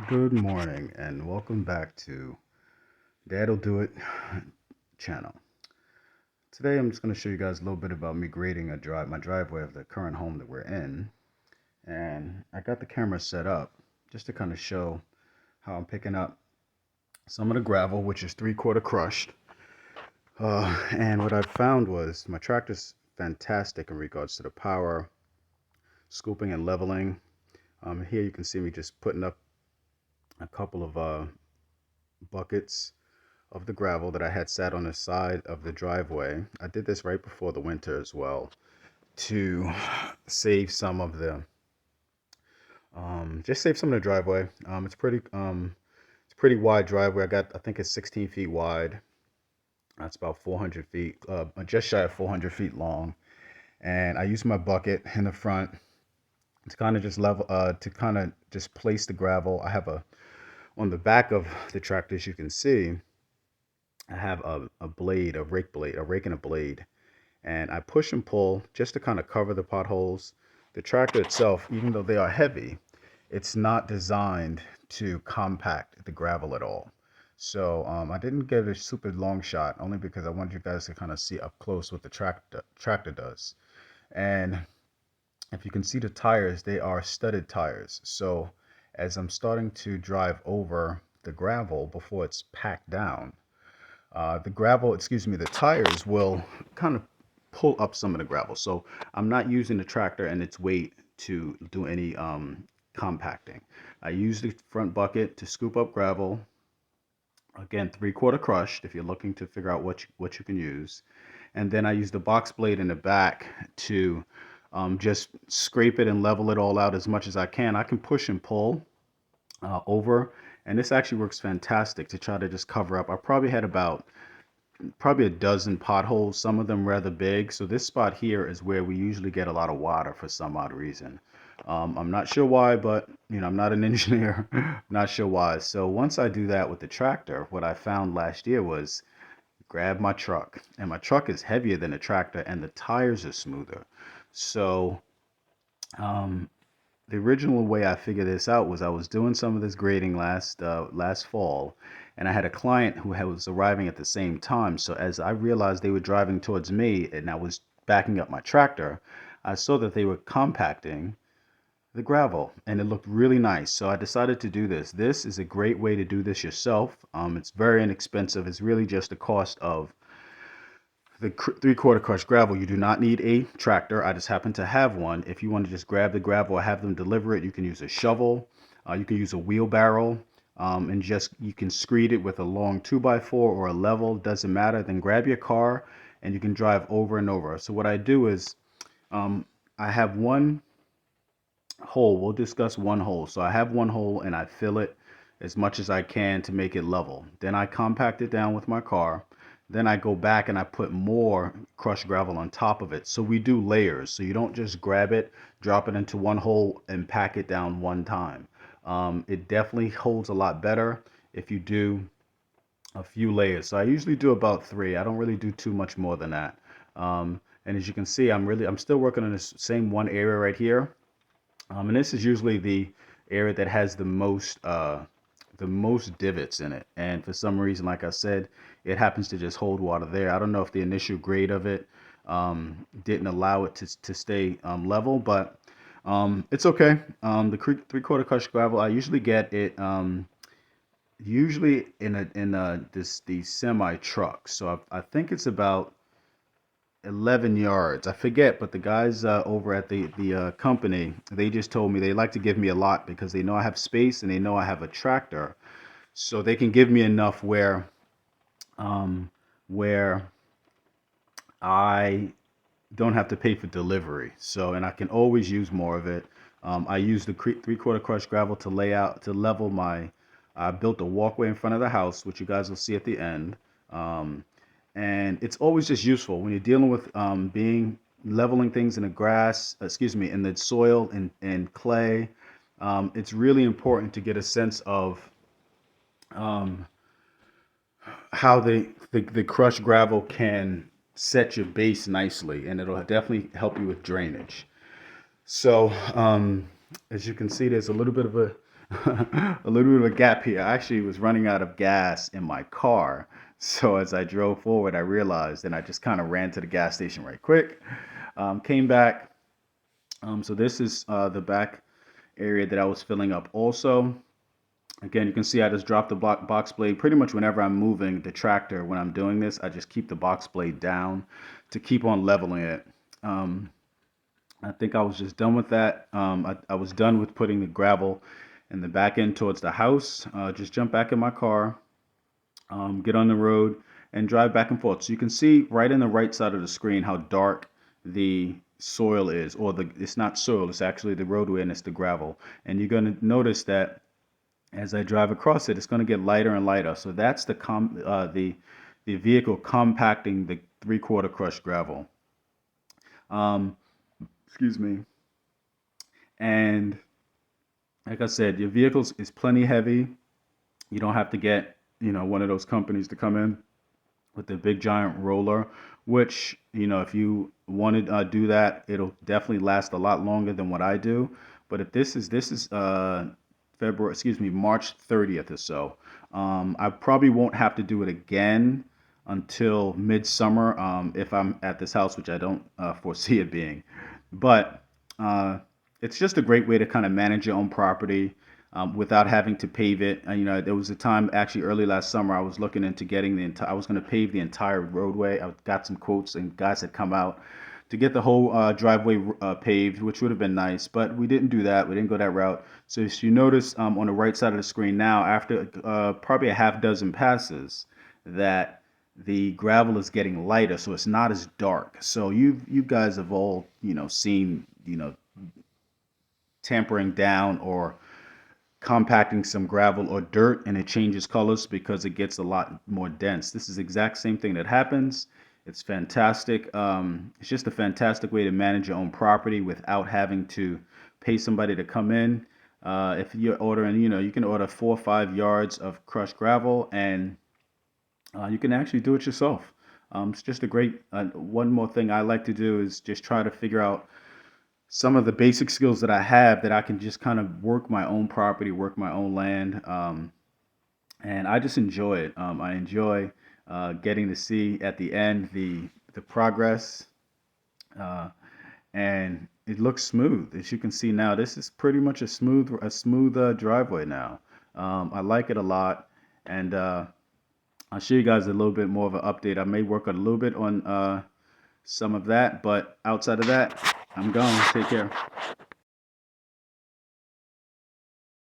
Good morning and welcome back to Dad'll Do It channel. Today I'm just going to show you guys a little bit about me grading my driveway of the current home that we're in. And I got the camera set up just to kind of show how I'm picking up some of the gravel, which is 3/4 crushed. And what I found was my tractor's fantastic in regards to the power, scooping and leveling. Here you can see me just putting up a couple of buckets of the gravel that I had sat on the side of the driveway. I did this right before the winter as well to save some of the just save some of the driveway. It's pretty wide driveway. I think it's 16 feet wide. That's about 400 feet, just shy of 400 feet long. And I use my bucket in the front to kind of just to kind of just place the gravel. I have on the back of the tractor, as you can see, I have a blade, a rake and a blade, and I push and pull just to kind of cover the potholes. The tractor itself, even though they are heavy, it's not designed to compact the gravel at all. So I didn't get a super long shot, only because I wanted you guys to kind of see up close what the tractor does. And if you can see the tires, they are studded tires. So as I'm starting to drive over the gravel before it's packed down, the tires will kind of pull up some of the gravel. So I'm not using the tractor and its weight to do any compacting. I use the front bucket to scoop up gravel. Again, 3/4 crushed if you're looking to figure out what you can use. And then I use the box blade in the back to just scrape it and level it all out as much as I can. I can push and pull over, and this actually works fantastic to try to just cover up. I probably a dozen potholes, some of them rather big. So this spot here is where we usually get a lot of water for some odd reason. I'm not sure why, but I'm not an engineer. Not sure why. So once I do that with the tractor, what I found last year was grab my truck, and my truck is heavier than the tractor, and the tires are smoother. So um, the original way I figured this out was I was doing some of this grading last fall, and I had a client who was arriving at the same time. So as I realized they were driving towards me, and I was backing up my tractor, I saw that they were compacting the gravel, and it looked really nice. So I decided to do this. This is a great way to do this yourself. It's very inexpensive. It's really just the cost of the 3/4 crushed gravel. You do not need a tractor. I just happen to have one. If you want to just grab the gravel or have them deliver it, you can use a shovel. You can use a wheelbarrow, and just you can screed it with a long 2x4 or a level. Doesn't matter. Then grab your car and you can drive over and over. So what I do is um, I have one hole. We'll discuss one hole. So I have one hole and I fill it as much as I can to make it level. Then I compact it down with my car. Then I go back and I put more crushed gravel on top of it. So we do layers. So you don't just grab it, drop it into one hole, and pack it down one time. It definitely holds a lot better if you do a few layers. So I usually do about three. I don't really do too much more than that. And as you can see, I'm still working on this same one area right here. And this is usually the area that has the most divots in it. And for some reason, like I said, it happens to just hold water there. I don't know if the initial grade of it didn't allow it to stay level, but it's okay. The 3/4 crushed gravel, I usually get it usually in these semi trucks. So I think it's about 11 yards. I forget, but the guys over at the company, they just told me they like to give me a lot because they know I have space and they know I have a tractor, so they can give me enough um, where I don't have to pay for delivery. So, and I can always use more of it. I use the 3/4 crushed gravel to level my. I built a walkway in front of the house, which you guys will see at the end. Um, and it's always just useful when you're dealing with being leveling things in the grass, excuse me, in the soil and clay. It's really important to get a sense of um, how the crushed gravel can set your base nicely, and it'll definitely help you with drainage. So as you can see, there's a little bit of a little bit of a gap here. I actually was running out of gas in my car. So as I drove forward, I realized, and I just kind of ran to the gas station right quick. Came back. So this is the back area that I was filling up also. Again, you can see I just dropped the box blade pretty much whenever I'm moving the tractor. When I'm doing this, I just keep the box blade down to keep on leveling it. Um, I think I was just done with that. I was done with putting the gravel in the back end towards the house. Just jump back in my car, get on the road, and drive back and forth. So you can see right in the right side of the screen how dark the soil is, or it's not soil, it's actually the roadway and it's the gravel. And you're going to notice that as I drive across it, it's going to get lighter and lighter. So that's the vehicle compacting the three-quarter crushed gravel. Um, excuse me. And like I said, your vehicle is plenty heavy. You don't have to get, one of those companies to come in with the big giant roller, which, if you want to do that, it'll definitely last a lot longer than what I do. But if this is February, excuse me, March 30th or so, I probably won't have to do it again until midsummer, if I'm at this house, which I don't foresee it being. But uh, it's just a great way to kind of manage your own property without having to pave it. There was a time actually early last summer I was looking into getting the entire. I was going to pave the entire roadway. I got some quotes and guys had come out to get the whole driveway paved, which would have been nice, but we didn't do that. We didn't go that route. So as you notice on the right side of the screen now, after probably a half dozen passes, that the gravel is getting lighter, so it's not as dark. So you guys have all seen tampering down or compacting some gravel or dirt and it changes colors because it gets a lot more dense. This is the exact same thing that happens. It's fantastic. It's just a fantastic way to manage your own property without having to pay somebody to come in. If you're ordering, you can order 4 or 5 yards of crushed gravel and you can actually do it yourself. It's just a great, one more thing I like to do is just try to figure out some of the basic skills that I have that I can just kind of work my own property, work my own land, and I just enjoy it. I enjoy getting to see at the end the progress, uh, and it looks smooth. As you can see now, this is pretty much a smooth driveway now. I like it a lot, and I'll show you guys a little bit more of an update. I may work a little bit on some of that, but outside of that, I'm gone. Take care.